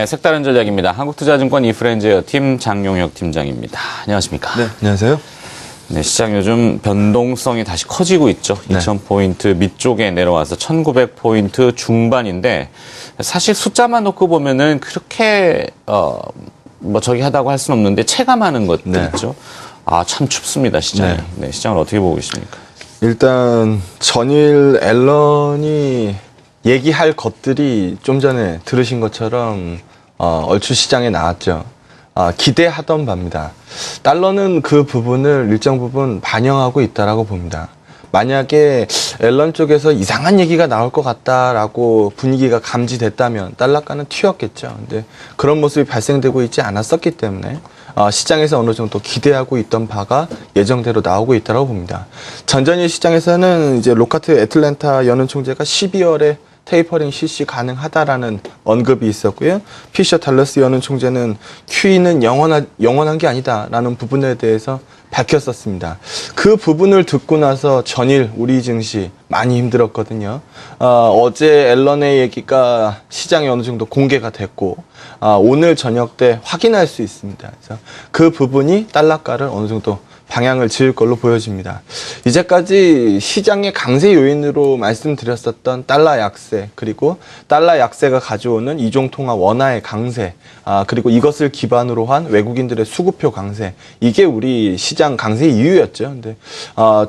네, 색다른 전략입니다. 한국투자증권 이프렌즈웨어 팀 장용혁 팀장입니다. 안녕하십니까? 네, 안녕하세요. 네, 시장 요즘 변동성이 다시 커지고 있죠. 네. 2000포인트 밑쪽에 내려와서 1900포인트 중반인데 사실 숫자만 놓고 보면은 그렇게 뭐 저기 하다고 할 수는 없는데 체감하는 것들 네. 있죠. 아, 참 춥습니다, 시장이. 네. 네, 시장을 어떻게 보고 계십니까? 일단 전일 앨런이 얘기할 것들이 좀 전에 들으신 것처럼 얼추 시장에 나왔죠. 기대하던 바입니다. 달러는 그 부분을 일정 부분 반영하고 있다라고 봅니다. 만약에 앨런 쪽에서 이상한 얘기가 나올 것 같다라고 분위기가 감지됐다면 달러가는 튀었겠죠. 근데 그런 모습이 발생되고 있지 않았었기 때문에 시장에서 어느 정도 기대하고 있던 바가 예정대로 나오고 있다고 봅니다. 전전일 시장에서는 이제 로카트 애틀랜타 연은 총재가 12월에 테이퍼링 실시 가능하다라는 언급이 있었고요. 피셔 달러스 연은 총재는 QE는 영원한 게 아니다라는 부분에 대해서 밝혔었습니다. 그 부분을 듣고 나서 전일 우리 증시 많이 힘들었거든요. 어제 앨런의 얘기가 시장에 어느 정도 공개가 됐고 오늘 저녁 때 확인할 수 있습니다. 그래서 그 부분이 달러가를 어느 정도 방향을 지을 걸로 보여집니다. 이제까지 시장의 강세 요인으로 말씀드렸었던 달러 약세, 그리고 달러 약세가 가져오는 이종통화 원화의 강세, 그리고 이것을 기반으로 한 외국인들의 수급표 강세, 이게 우리 시장 강세의 이유였죠. 근데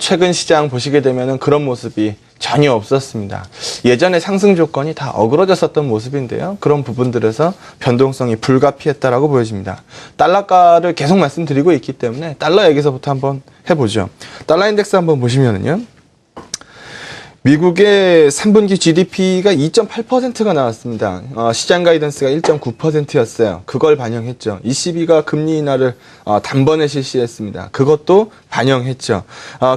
최근 시장 보시게 되면은 그런 모습이 전혀 없었습니다. 예전에 상승 조건이 다 어그러졌었던 모습인데요. 그런 부분들에서 변동성이 불가피했다라고 보여집니다. 달러가를 계속 말씀드리고 있기 때문에 달러 얘기서부터 한번 해보죠. 달러 인덱스 한번 보시면은요. 미국의 3분기 GDP가 2.8%가 나왔습니다. 시장 가이던스가 1.9%였어요. 그걸 반영했죠. ECB가 금리 인하를 단번에 실시했습니다. 그것도 반영했죠.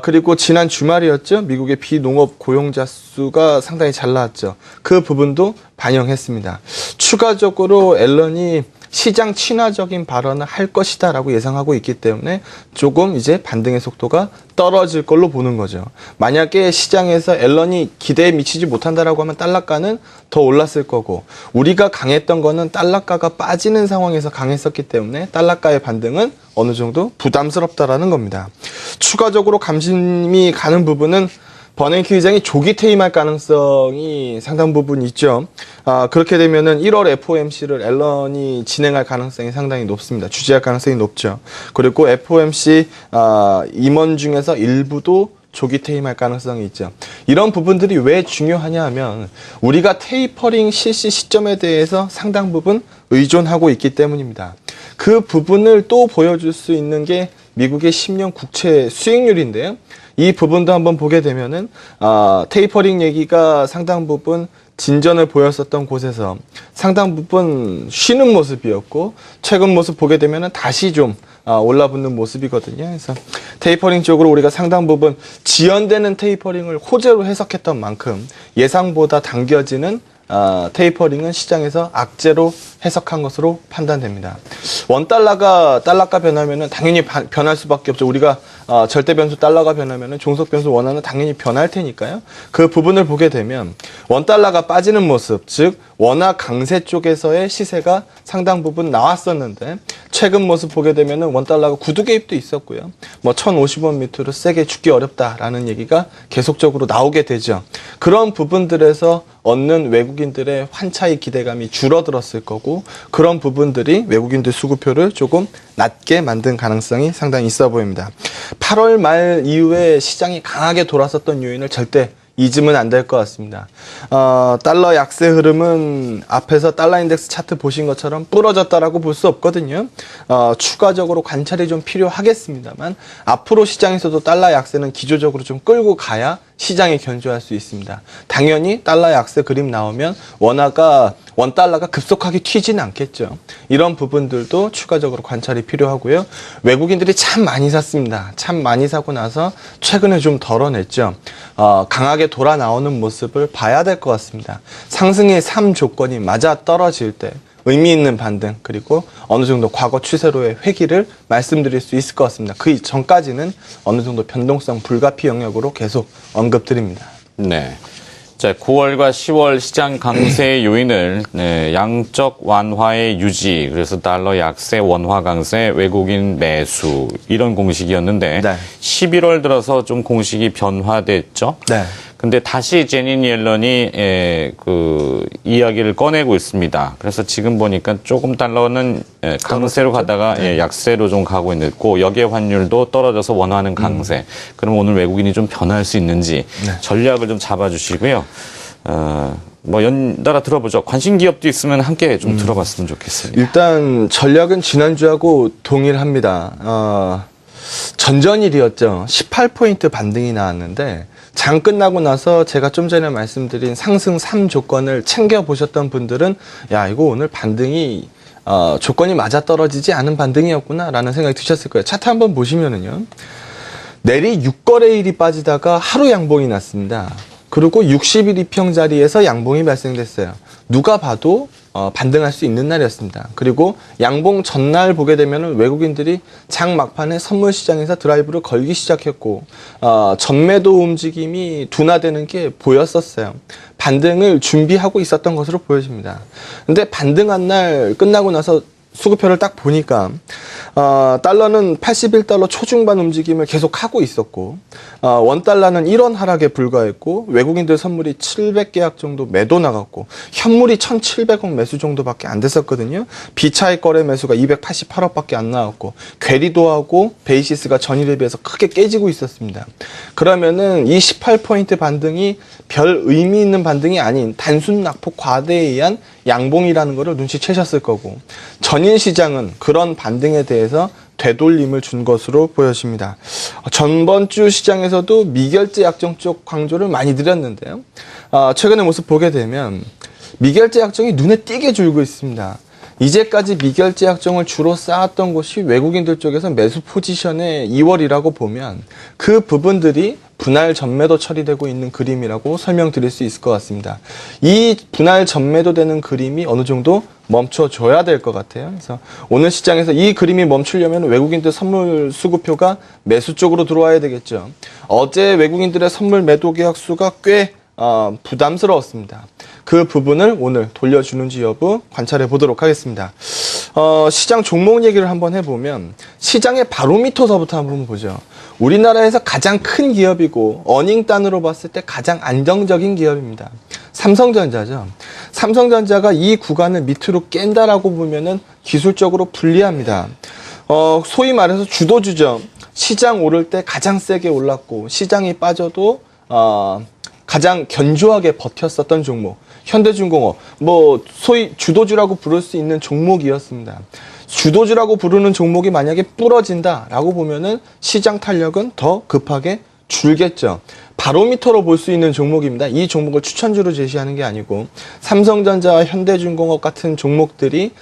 그리고 지난 주말이었죠. 미국의 비농업 고용자 수가 상당히 잘 나왔죠. 그 부분도 반영했습니다. 추가적으로 앨런이 시장 친화적인 발언을 할 것이다 라고 예상하고 있기 때문에 조금 이제 반등의 속도가 떨어질 걸로 보는 거죠. 만약에 시장에서 앨런이 기대에 미치지 못한다라고 하면 달러가는 더 올랐을 거고, 우리가 강했던 거는 달러가가 빠지는 상황에서 강했었기 때문에 달러가의 반등은 어느 정도 부담스럽다라는 겁니다. 추가적으로 관심이 가는 부분은 버냉키 의장이 조기 퇴임할 가능성이 상당 부분 있죠. 그렇게 되면은 1월 FOMC를 앨런이 진행할 가능성이 상당히 높습니다. 주재할 가능성이 높죠. 그리고 FOMC 임원 중에서 일부도 조기 퇴임할 가능성이 있죠. 이런 부분들이 왜 중요하냐 하면 우리가 테이퍼링 실시 시점에 대해서 상당 부분 의존하고 있기 때문입니다. 그 부분을 또 보여줄 수 있는 게 미국의 10년 국채 수익률인데요. 이 부분도 한번 보게 되면은 테이퍼링 얘기가 상당 부분 진전을 보였었던 곳에서 상당 부분 쉬는 모습이었고, 최근 모습 보게 되면은 다시 좀 올라붙는 모습이거든요. 그래서 테이퍼링 쪽으로 우리가 상당 부분 지연되는 테이퍼링을 호재로 해석했던 만큼 예상보다 당겨지는 테이퍼링은 시장에서 악재로 해석한 것으로 판단됩니다. 원달러가 달러가 변하면은 당연히 변할 수밖에 없죠. 우리가 절대 변수 달러가 변하면은 종속 변수 원화는 당연히 변할 테니까요. 그 부분을 보게 되면 원달러가 빠지는 모습, 즉 원화 강세 쪽에서의 시세가 상당 부분 나왔었는데 최근 모습 보게 되면은 원달러가 구두 개입도 있었고요. 뭐 1,050원 밑으로 세게 죽기 어렵다라는 얘기가 계속적으로 나오게 되죠. 그런 부분들에서 얻는 외국인들의 환차의 기대감이 줄어들었을 거고, 그런 부분들이 외국인들 수급표를 조금 낮게 만든 가능성이 상당히 있어 보입니다. 8월 말 이후에 시장이 강하게 돌았었던 요인을 절대 잊으면 안 될 것 같습니다. 달러 약세 흐름은 앞에서 달러 인덱스 차트 보신 것처럼 부러졌다라고 볼 수 없거든요. 추가적으로 관찰이 좀 필요하겠습니다만 앞으로 시장에서도 달러 약세는 기조적으로 좀 끌고 가야 시장이 견조할 수 있습니다. 당연히 달러 약세 그림 나오면 원달러가 급속하게 튀지는 않겠죠. 이런 부분들도 추가적으로 관찰이 필요하고요. 외국인들이 참 많이 샀습니다. 참 많이 사고 나서 최근에 좀 덜어냈죠. 강하게 돌아 나오는 모습을 봐야 될 것 같습니다. 상승의 3조건이 맞아 떨어질 때 의미 있는 반등, 그리고 어느 정도 과거 추세로의 회귀를 말씀드릴 수 있을 것 같습니다. 그 전까지는 어느 정도 변동성 불가피 영역으로 계속 언급드립니다. 네. 자, 9월과 10월 시장 강세 요인을 양적 완화의 유지, 그래서 달러 약세, 원화 강세, 외국인 매수 이런 공식이었는데 네. 11월 들어서 좀 공식이 변화됐죠. 네. 근데 다시 제닛 옐런이 그 이야기를 꺼내고 있습니다. 그래서 지금 보니까 조금 달러는 강세로 가다가 약세로 좀 가고 있고 여기에 환율도 떨어져서 원화는 강세. 그럼 오늘 외국인이 좀 변할 수 있는지 전략을 좀 잡아주시고요. 뭐 연달아 들어보죠. 관심 기업도 있으면 함께 좀 들어봤으면 좋겠습니다. 일단 전략은 지난주하고 동일합니다. 전전일이었죠. 18포인트 반등이 나왔는데 장 끝나고 나서 제가 좀 전에 말씀드린 상승 3조건을 챙겨보셨던 분들은 야 이거 오늘 반등이 조건이 맞아떨어지지 않은 반등이었구나 라는 생각이 드셨을 거예요. 차트 한번 보시면은요. 내리 6거래일이 빠지다가 하루 양봉이 났습니다. 그리고 60일 이평 자리에서 양봉이 발생됐어요. 누가 봐도 반등할 수 있는 날이었습니다. 그리고 양봉 전날 보게 되면 외국인들이 장 막판에 선물 시장에서 드라이브를 걸기 시작했고 전매도 움직임이 둔화되는 게 보였었어요. 반등을 준비하고 있었던 것으로 보여집니다. 근데 반등한 날 끝나고 나서 수급표를 딱 보니까 달러는 81달러 초중반 움직임을 계속 하고 있었고 원달러는 1원 하락에 불과했고 외국인들 선물이 700계약 정도 매도 나갔고 현물이 1,700억 매수 정도밖에 안 됐었거든요. 비차익 거래 매수가 288억밖에 안 나왔고 괴리도하고 베이시스가 전일에 비해서 크게 깨지고 있었습니다. 그러면은 이 18포인트 반등이 별 의미 있는 반등이 아닌 단순 낙폭 과대에 의한 양봉이라는 것을 눈치채셨을 거고 전일 시장은 그런 반등에 대해서 되돌림을 준 것으로 보여집니다. 전번 주 시장에서도 미결제 약정 쪽 강조를 많이 드렸는데요. 최근의 모습 보게 되면 미결제 약정이 눈에 띄게 줄고 있습니다. 이제까지 미결제 약정을 주로 쌓았던 곳이 외국인들 쪽에서 매수 포지션의 2월이라고 보면 그 부분들이 분할 전매도 처리되고 있는 그림이라고 설명드릴 수 있을 것 같습니다. 이 분할 전매도 되는 그림이 어느 정도 멈춰줘야 될 것 같아요. 그래서 오늘 시장에서 이 그림이 멈추려면 외국인들 선물 수급표가 매수 쪽으로 들어와야 되겠죠. 어제 외국인들의 선물 매도 계약 수가 꽤 부담스러웠습니다. 그 부분을 오늘 돌려주는지 여부 관찰해 보도록 하겠습니다. 시장 종목 얘기를 한번 해보면 시장의 바로미터서부터 한번 보죠. 우리나라에서 가장 큰 기업이고 어닝단으로 봤을 때 가장 안정적인 기업입니다. 삼성전자죠. 삼성전자가 이 구간을 밑으로 깬다라고 보면은 기술적으로 불리합니다. 소위 말해서 주도주죠. 시장 오를 때 가장 세게 올랐고 시장이 빠져도 가장 견조하게 버텼었던 종목. 현대중공업, 뭐 소위 주도주라고 부를 수 있는 종목이었습니다. 주도주라고 부르는 종목이 만약에 부러진다라고 보면은 시장 탄력은 더 급하게 줄겠죠. 바로미터로 볼 수 있는 종목입니다. 이 종목을 추천주로 제시하는 게 아니고 삼성전자와 현대중공업 같은 종목들이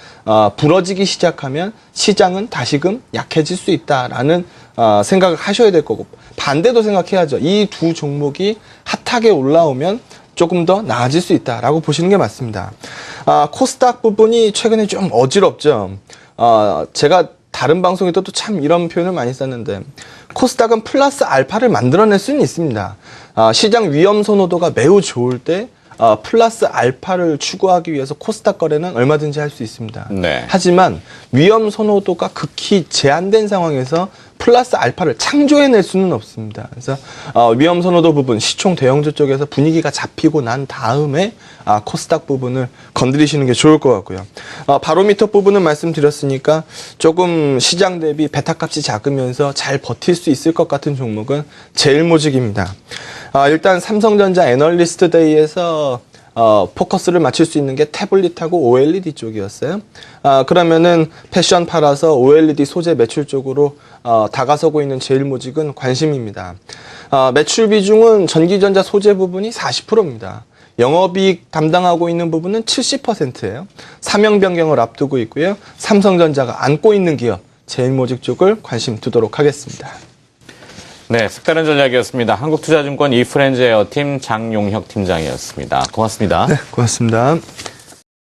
부러지기 시작하면 시장은 다시금 약해질 수 있다라는 생각을 하셔야 될 거고 반대도 생각해야죠. 이 두 종목이 핫하게 올라오면 조금 더 나아질 수 있다라고 보시는 게 맞습니다. 코스닥 부분이 최근에 좀 어지럽죠. 제가 다른 방송에도 또 참 이런 표현을 많이 썼는데 코스닥은 플러스 알파를 만들어낼 수는 있습니다. 시장 위험 선호도가 매우 좋을 때 플러스 알파를 추구하기 위해서 코스닥 거래는 얼마든지 할 수 있습니다. 네. 하지만 위험 선호도가 극히 제한된 상황에서 플러스 알파를 창조해낼 수는 없습니다. 그래서 위험 선호도 부분, 시총 대형주 쪽에서 분위기가 잡히고 난 다음에 코스닥 부분을 건드리시는 게 좋을 것 같고요. 바로미터 부분은 말씀드렸으니까 조금 시장 대비 베타값이 작으면서 잘 버틸 수 있을 것 같은 종목은 제일모직입니다. 일단 삼성전자 애널리스트 데이에서 포커스를 맞출 수 있는 게 태블릿하고 OLED 쪽이었어요. 그러면은 패션 팔아서 OLED 소재 매출 쪽으로 다가서고 있는 제일모직은 관심입니다. 매출 비중은 전기전자 소재 부분이 40%입니다. 영업이익 담당하고 있는 부분은 70%예요. 사명 변경을 앞두고 있고요. 삼성전자가 안고 있는 기업 제일모직 쪽을 관심 두도록 하겠습니다. 네, 색다른 전략이었습니다. 한국투자증권 이프렌즈 에어팀 장용혁 팀장이었습니다. 고맙습니다. 네, 고맙습니다.